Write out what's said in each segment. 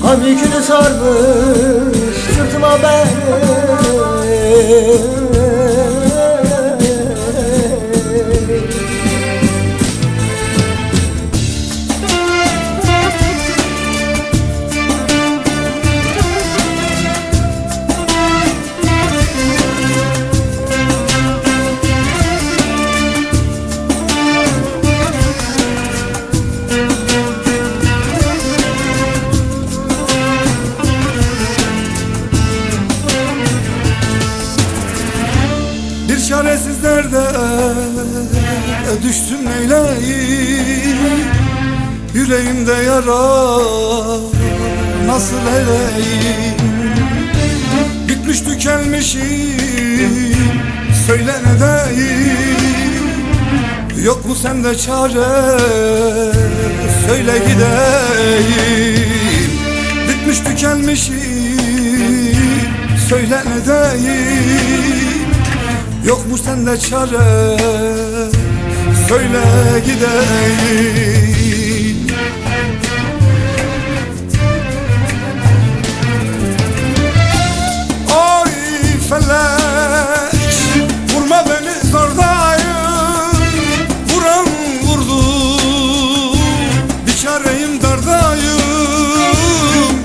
Gam yükünü sarmış sırtıma beni. Çaresiz derde düştüm neyleyim, yüreğimde yara nasıl eleyim. Bitmiş tükenmişim, söyle ne deyim. Yok mu sende çare, söyle gideyim. Bitmiş tükenmişim, söyle ne deyim. Yokmuş sende çare, söyle gideyim. Oy felek, vurma beni zordayım. Vuran vurdu, bir çareyim dardayım.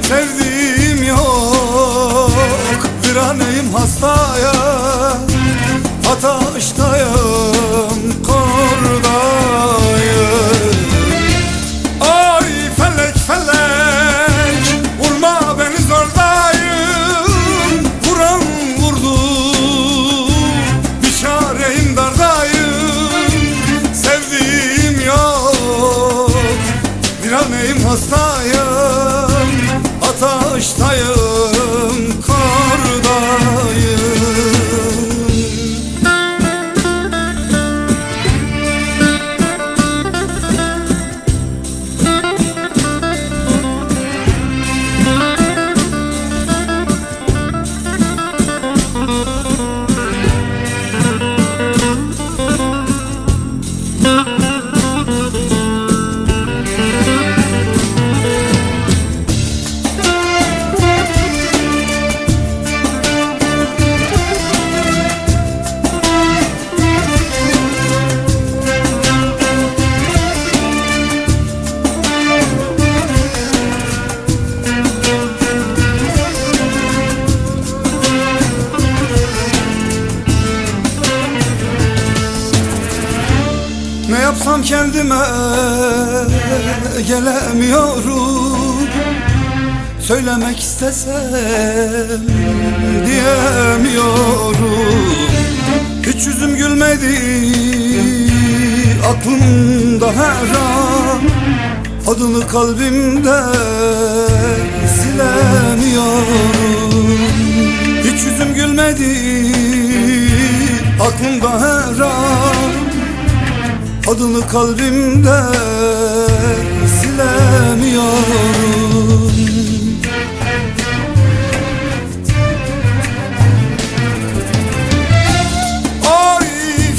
Sevdiğim yok, viraneyim hastaya. Ateştayım, kordayım. Ay felek felek, vurma beni zordayım. Vuran vurdu, bir çareyim dardayım. Sevdiğim yok, bir aneyim hastayım. Ateştayım, kordayım. Ne yapsam kendime gelemiyorum. Söylemek istesem diyemiyorum. Hiç yüzüm gülmedi aklımda her an. Adını kalbimde silemiyorum. Hiç yüzüm gülmedi aklımda her an. Adını kalbimde silemiyorum. Oy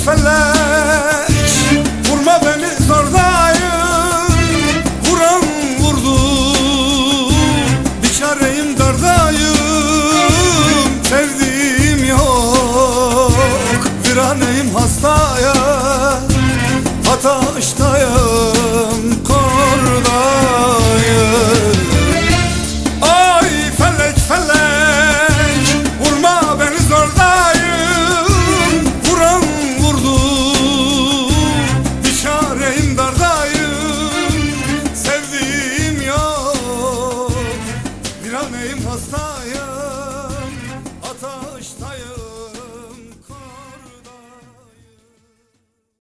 felek, vurma beni zordayım. Vuran vurdu, bir çareyim dardayım. Sevdiğim yok, viraneyim hastaya. Ateştayım, kordayım. Ay felek felek, vurma beni zordayım. Vuran vurdu, bir çareyim dardayım. Sevdiğim yok, bir aneyim hastayım.